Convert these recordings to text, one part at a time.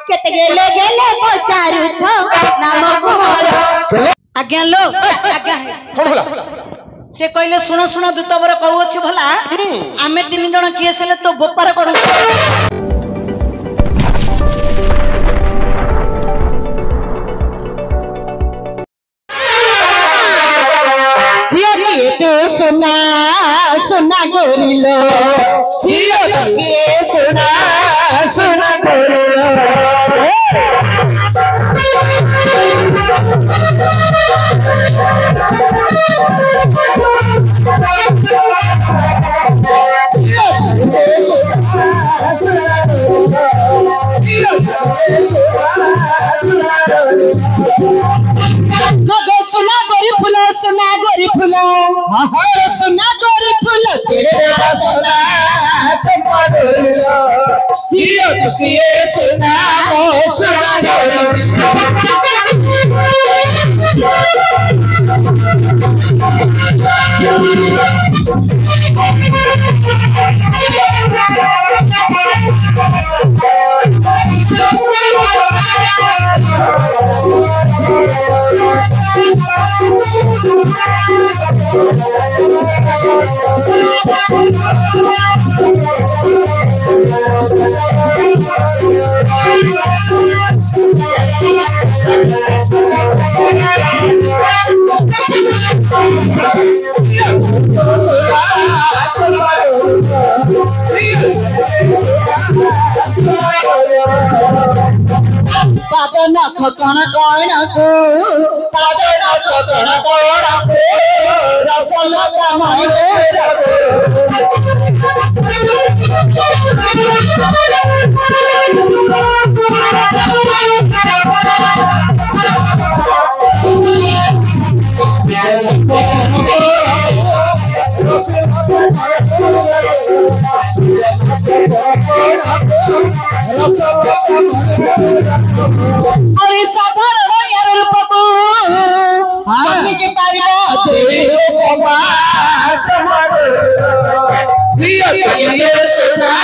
केते गेले गेले पचारू छ नाम कुमार आज्ञा लो आज्ञा कोन होला से कहले सुनो सुनो दूतवर कहू अछि भला आमे तीन जण किए सेले तो बोपार करू जियो किए तो सुना सुना गोरिलो जियो किए सुना सुना गोरिलो सुना गोरी फूल सुना गोरी फूल सुना गोरी फूल तेरा सुना चंपा गोरी जियो तुझे सुना सुना पादन खकण कण को पादन खकण कण को रसलता अरे साधारण यार रूपको हमने के पारिबा देव बाबा समर जियो ये सुना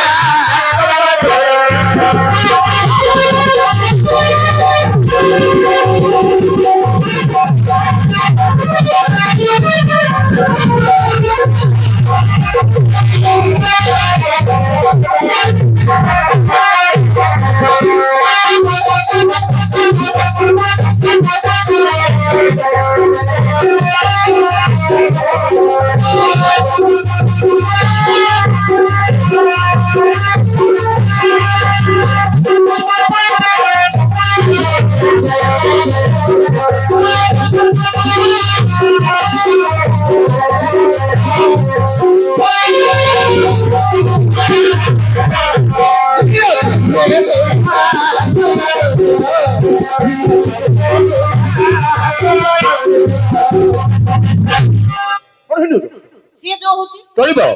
सी जो होची चलिबो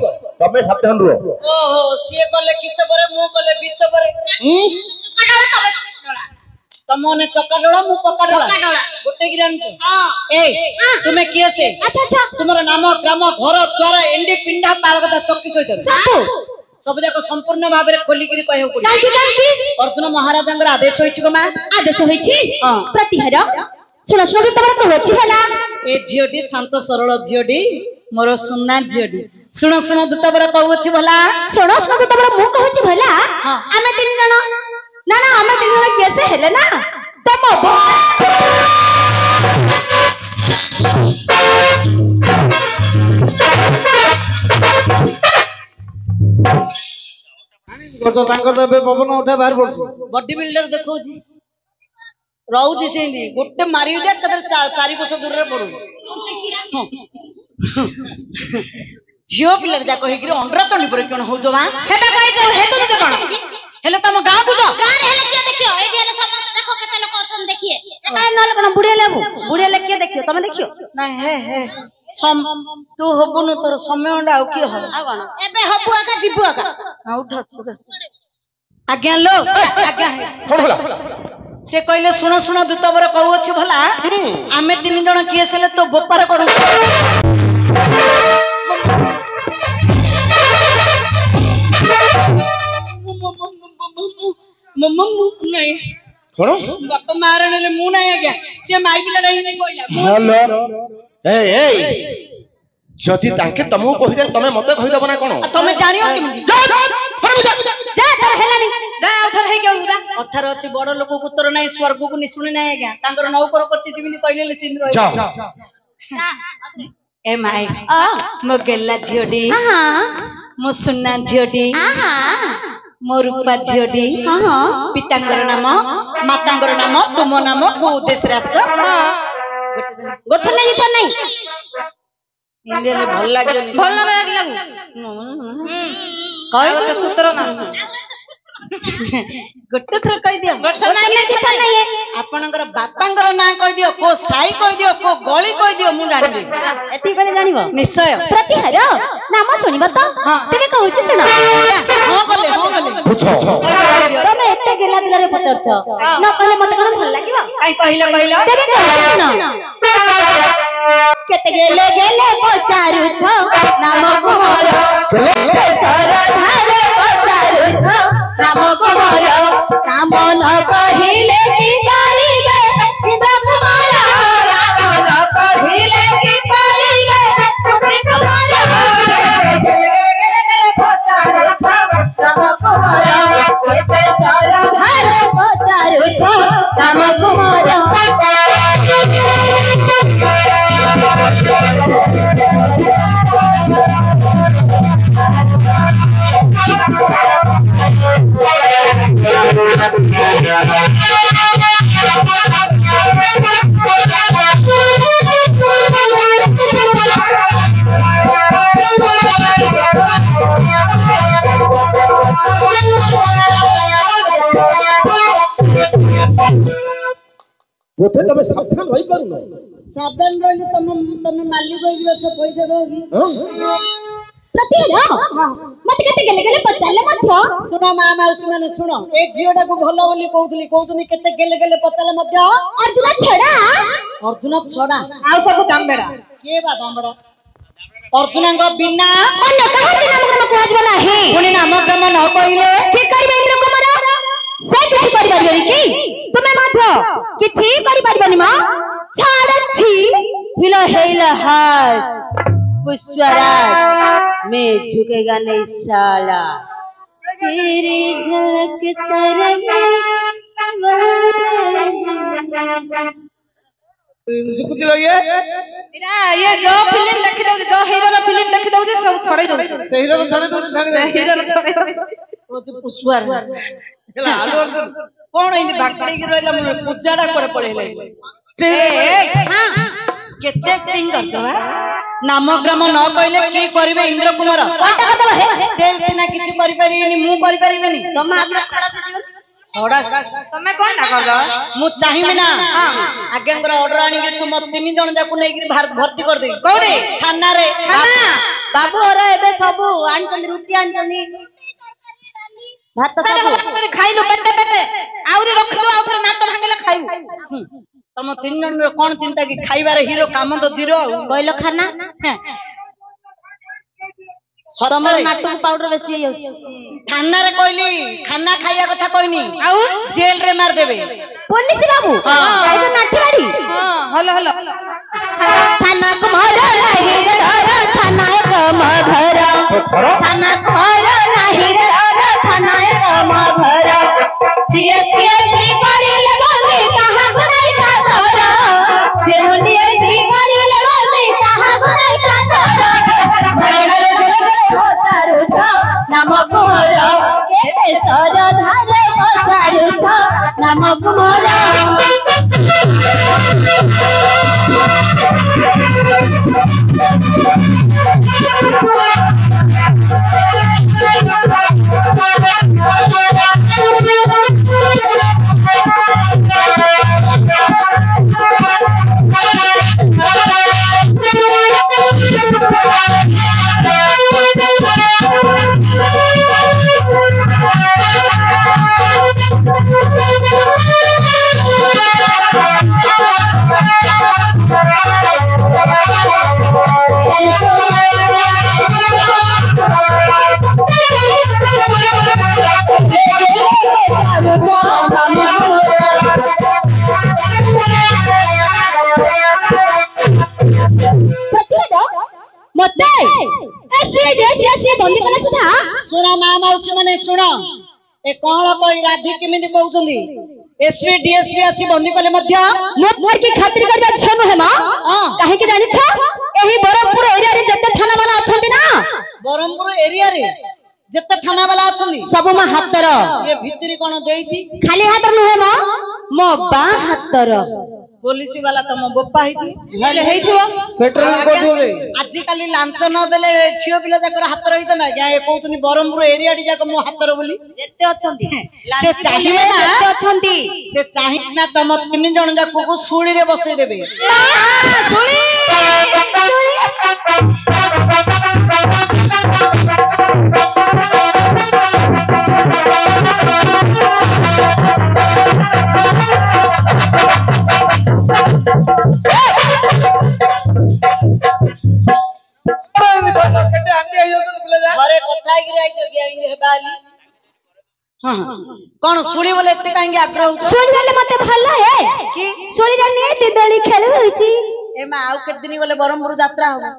तमे सावधान रहो ओहो सी कले किस परे मु कले बिस परे तमने चक्का डोला मु पक्का डोला गोटे गिरान छ हां ए तुमे किए से अच्छा अच्छा तुमरा नाम ग्राम घर द्वार एंडी पिंडा पालगदा चक्की सहित सब जाक संपूर्ण भाव में खोली करी कहू पड़ी अर्जुन महाराजंगर आदेश होइछ गो मा आदेश होइछ हां प्रतिहार सुन सुन तमरा कहू छी हला ए झियोडी शांत सरल झियोडी मोर सुन्ना झियोडी सुन सुन दूतबर कहू छी भला सुन सुन दूतबर मु कहू छी भला आमे तीन जण ना ना आमे तीन जण कैसे हेले ना तम गोचो तांकर दबे पवन उठा बाहर पड़छ बॉडी बिल्डर देखो जी रहू सेंदी गोटे मारी दे कदर 4 वर्ष दूर रे पड़ू झियो पिलर जा कहि कि अंडरा चंडी पर कोन हो जवा हेटा कहि दे हे तो जे कोन हेले तम गां बुझो गां रे हेले के देखियो एडी हेले समस्त देखो केते लोग अछन देखिए एटा नल कोन बुढ़िया ले के देखियो तमे देखियो ना हे सम तू हबनु तोर समय अंडा आ की हो आ कोन एबे हबु आका जिबु आका आ उठ आज्ञा लो आज्ञा कोन होला से कहले सुनो सुनो दूतवर कहू अछि भला आमे तीन जण किए सेले तो बोपार करू नहीं କଣ बापा मार नेले मु नहीं आज्ञा से माई पिलाटा ही नहीं कहला ହ୍ୟାଲୋ ଏଇ ଯଦି ତାଙ୍କେ ତମକୁ କହିଲେ ତମେ ମତେ କହିଦବ ନା କଣ ତମେ ଜାଣିବ କେମିତି ଯା ତୋର ହେଲାନି ଗା ଉଥର ହେଇକି ଉରା କଥାର ଅଛି ବଡ ଲୋକ ଉତ୍ତର ନାହିଁ ସ୍ୱର୍ଗକୁ ନିଶୁଣି ନାହିଁ ଆଜ୍ଞା ତାଙ୍କର ନୌକର କରିଛି ଯେମିତି କହିଲେ ସିନ୍ ରହିବ ए माई मो गेला झियोडी मो सुन्ना झियोडी मो रूपा झियोडी पितांगर नाम मातांगर नाम तुम नाम को उद्देश्य रास्ता गोठ नहीं तो नहीं इंडिया ले भल लागो भल लागू कहि तो सूत्र ना गोटे थर कहि दियो गोठ नहीं तो नहीं आपनकर बापांगर ना कहि दियो को साई कहि दियो को गली कहि दियो मु जानि एती गली जानिबो निश्चय प्रतिहार नाम सुनिबो तो तेबे कहूची सुन हां गले ବୁଝ तमे एते गेला दिला रे पटरछ न कहले मते कोन भल लागिबो काई कहिला तेबे कहूची सुन केते गेले गेले पचारु छ नाम कुमार केते सरधार पचारु छ नाम कुमार नाम न कहिले की करिले इंद्र कुमार नाम न कहिले की करिले इंद्र कुमार पचारु छ नाम कुमार केते सरधार पचारु छ नाम कुमार ବୋଧେ ତମେ ସାବଧାନ ରହିପାରୁନ सावधान रहले तुम मालिक होई गछ पैसा दोगी प्रतिहार मते केते गेले गेले पचारले मध्य सुनो मां मौसी माने सुनो ए झियोटा को भलो बोली कहउतली केते गेले गेले पताले मध्य अर्जुन छड़ा अर्जुन छड़ा आ सब दामबेड़ा के बा दामबड़ा अर्जुनଙ୍କ बिना अन्य काहे नाम ग्राम कहजबो नाही पुनी नाम ग्राम न कहिले की करबे इंद्र कुमार से किछि करि परबेनी की तुमे मध्य किछि करि परबेनी मा छाड़छि हिलो हेला हाथ पुष्पराज में झुकेगा नहीं साला तेरी झलक तरंगे सुकुची लगे ये जो फिल्म देखि दउ जो हीरो रो फिल्म देखि दउ सब छड़ै दउ से हीरो छड़े छड़े हीरो रो छड़ै ओ जो पुष्पर ହେଲା ଆଲୁ ଅର୍ଜୁନ कोन इndi बाकड़ी के रहला मन पूजाडा कोडे पळेले केते एक्टिंग करतो बा नाम ग्राम न कहिले की करबे इंद्र कुमार कोनटा कतबा हे से सिना किछि करि परिबेनी मु करि परिबेनी तुम आग्रह खड़ा से जीवन थोड़ा तमे कोनटा करबो मु चाहिबे ना आज्ञांकर ऑर्डर आनी के तुम तीन जण जाकु नै कि भर्ती कर दे कोडे थाना रे बाबू और एबे सब आनचंदी रुटी आनचंदी भात सब खाइलो पेटे पेटे आउरी रखलो आउथरे नाट भांगले खाइबू तुम तीन जण कोन चिंता की खाइबारे हीरो काम तो जीरो कहलो खाना सदमरे नाटक पाउडर बेसी हो थाना रे कहली खाना खाइया कथा कहनी आउ जेल रे मार देबे पुलिस बाबू आई तो नाठी बाड़ी हलो हलो थाना कुमार नाही रे धर थाना कम घर थाना कुमार नाही रे धर थाना कम घर सिए सिए सी करिले बंदी कहां गुनाई का धर सिए सी करिले बंदी कहां गुनाई का धर नाम कुमार केते सरधार पचारु छ नाम कुमार बंदी कला सुधा शुण माँ मौसी मैंने शुण ए कौन कोई राधि केमिति कहउछंदी एसपी डीएसपी आसी बंदी कले मध्य मोर की खातिर करबा इच्छा न है मां काहे के जानि छ एही बरमपुर एरिया रे जते थाना वाला अछंती ना बरमपुर एरिया रे जते थाना वाला अछंदी सब मा हातर ये भितरी कोन देइची खाली हातर न है मां मो बा हातर पुलिस वाला तम बोपा हिती हेले हेइथियो पेट्रोल कोठो रे आज काली लांच न देले छियो पिला जाकर हाथ रहित ना या ए कहउतनी बरमपुर एरिया डी जाक मो हातर बोली जते अछंती से चाहिए ना जते अछंती से चाहि ना तम तीन जण जाक को सुळी रे बसई देबे केटे आंदी आइ जाउछन पिला जा घरे कथा गिरे आइ जगे आइले हेबाली हां कोन सुणी बोले एते कांगे आग्रह होछ सुनी वाले मते भल है कि सुनी रे ने दिदली खेल होईची ए मा आउ के दिन गले बरमपुर यात्रा हो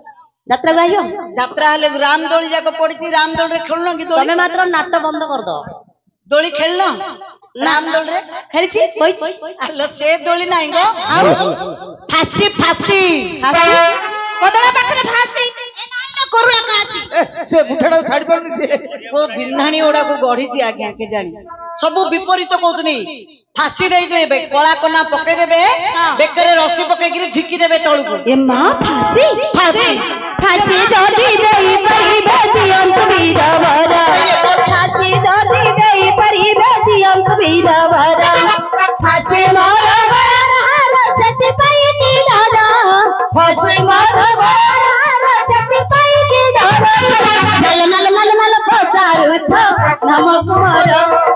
यात्रा गाइयो यात्रा हले रामदोली जाक पड़िची रामदोल रे खेलनो कि तमे मात्र नाटक बंद कर दो दोली खेलनो रामदोल रे खेलची होईची आलो से दोली नाही गो फासी फासी कदला पाखरे फासी ए नाही ना करुणा काची से बुठाडा छाडी परनी से को बिन्धाणी ओडा को गढीची आज्ञा के जानी सब विपरीत कहउतनी फासी देई देबे कला कोना पके देबे बेकरे रस्सी पके गिरी झिकी देबे तळुको ए मां फासी फासी फासी जदी देई परिबे दियंत वीरवर फासी जदी देई परिबे दियंत वीरवर फासी मोर वर सती पई की डारा फासी मोर वर सती पई की डारा नल नल नल नल पचारु थो नम कुमार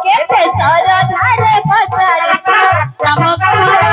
केते सर धारे पचारु थो नम कुमार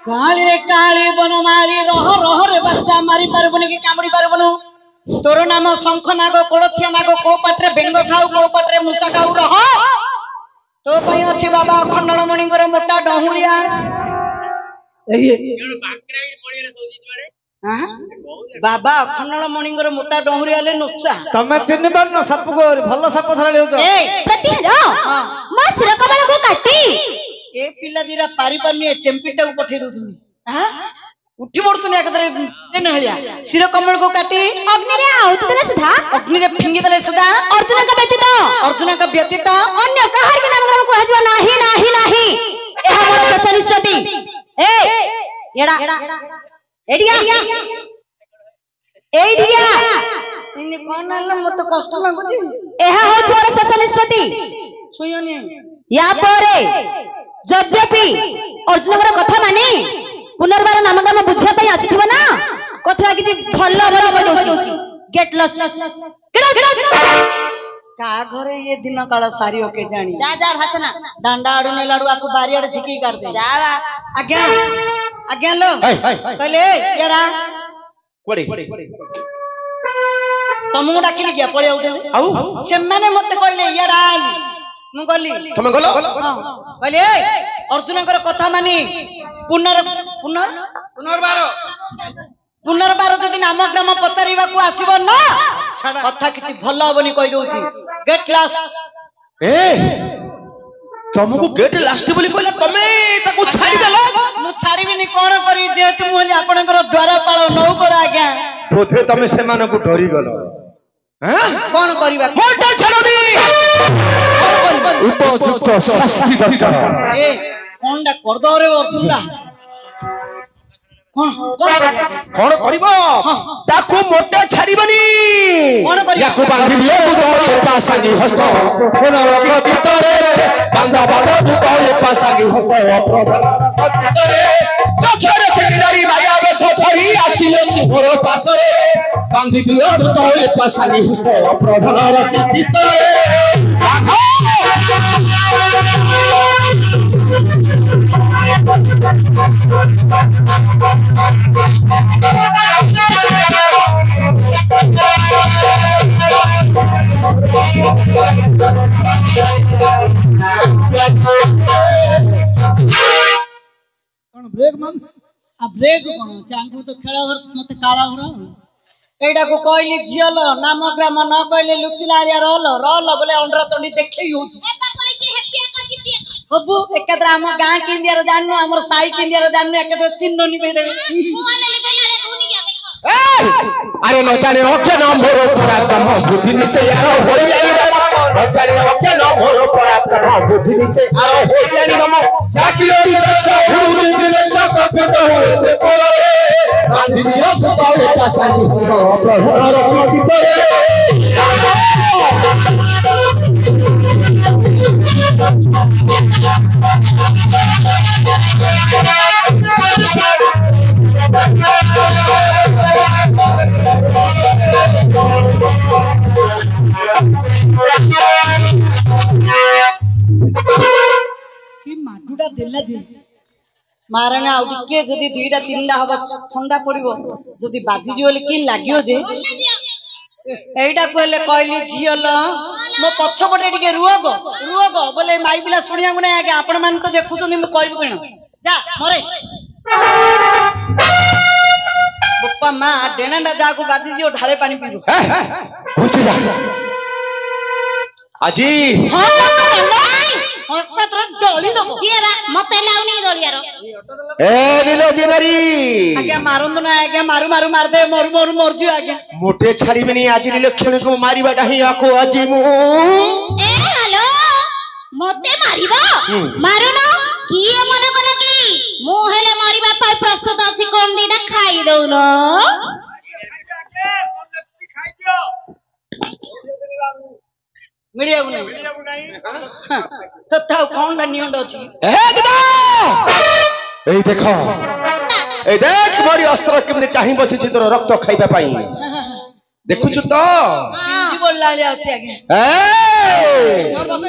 काली रे काली बनमाली रह रह रे बच्चा मारी पारबनी के कामड़ी पारबनु तोर नाम शंख नाग कोलथिया नाग को पटरे बेंग खाऊ को पटरे मुसा खाऊ रह तो पई अछि बाबा अखंडल मणि करे मोटा डहुरिया बाबा अखंडल मणि करे मोटा डहुरिया ले नुचा तमे चिन्ह पारनो साप को भलो साप धराली होछ ए प्रतिहर मा सिर कमल को काटी ए पिला दिरा पारी पानी टेम्पिटा को पठे दोथुनी हां उठी पड़तुनी एकदरे न हलिया सिर कमल को काटी अग्नि रे आहुति देले सुधा अग्नि रे फिंगी देले सुधा अर्जुन का व्यतीत अन्य कहार के नाम को कहजवा नाही नाही नाही एहा मोर प्रसनिष्ठति ए एडा एडिया एडिया इने कोन नाल मत कष्ट लागुची एहा हो मोर प्रसनिष्ठति छुयनी या परे यद्यपि अर्जुन कथा माने पुनर्बार नामग्राम बुझिया पई आसीथिबो ना कथा किछि भल्लो भल्लो बजौची गेट लस का घरे ये दिन काल सारियो के जानी जा जा भाषण डांडा आडू ने लाडू आको बारियाड झिकी काट दे जा आज्ञा आज्ञा लो कहले एड़ा कोड़ी तमु डाकिली गया पळे आउते आउ से माने मते कहले एड़ा मु गली तमे गलो कहले अर्जुन कर कथा मानी पुनर्बार जदि नामग्राम पचारिबा को आसीबो ना कथा किछि भलो हबनी कहि दउची गेट क्लास ए तुमको गेट लास्ट बोली कहला तमे ताको छाड़ी देला मु छाड़ीबिनी कोन करी जेहेतु मु होली आपनकर द्वारपाल नौकर आज्ञा बोधे तमे सेमान को डरी गलो हां कोन करबा मोटा छाड़ोनी उपयुक्त शास्ति दरकार ए कोनडा कर दो रे अर्जुनडा कौन करिबो ताको मोटा छाड़ीबनी कोन करिबा याको बांधी दियो बुदोले पासागी हस्त की चित्तरे बांधा बांधा बुदोले पासागी हस्त अप्रधान चित्तरे चखरे चिरारी माया बेस फरी आसिले छिभर पासरे बांधी दियो बुदोले पासागी हस्त अप्रधान की चित्तरे बांधा ब्रेक मान आ ब्रेक कोन चांगू तो खेल घर मते काला घर एडा को कहली झियल नाम ग्राम न कहले लुचिलारिया रहल बोले अंडरा तंडी देखै होछ बब्बू एकत्र हम गां किंदियार जाननु हमर साई किंदियार जाननु एकत्र तीन नोनी पे देबे अरे न जाने ओके न मोरो पराक्रम बुद्धि निसे यार होई जानी न जाने ओके न मोरो पराक्रम बुद्धि निसे यार होई जानी न जाकियोटी जसा हुरु दिलसा सफेद होते परे बांधी दियो तो एटा सासी जीव प्रभुर पिचितरे कि माडुडा देला जे मारने आउ टिके जदी दुईटा तीनटा हबा ठंडा पड़िबो जदी बाजी जे बोले कि लागियो जे एइटा कहले कहली झियल मो पछपटे टिके रुओ गो बोले माई पिला सुनिया गुने आगे आपण मान तो देखुछन मु कहबो केन जा मरे बप्पा मा डेनाडा जाको बाजी जियो ढाले पानी पीबो उठ जा आजी हां कतरा दली दबो किए बा मते लाउनी दलियार ए नीलोजी मारी आगे मारंदु ना आगे मारू मार दे मर जियो आगे मोटे छाड़ीबनी आजी लक्षण को मारिबा डाही आको आजी मु ए हेलो मते मारिबो मारू न किए मन कला की मु हेले मारिबा पाई प्रस्तुत अछि कोन दिना खाई दउ न मीडिया गुने तो ताऊ कौन दा नियंड अछि ए दादा ए देखो ए देख मोरी अस्त्र केमने चाहि बसी तोर रक्त खाइबा पाई देखुछु तो बोल लाले अछि आगे ए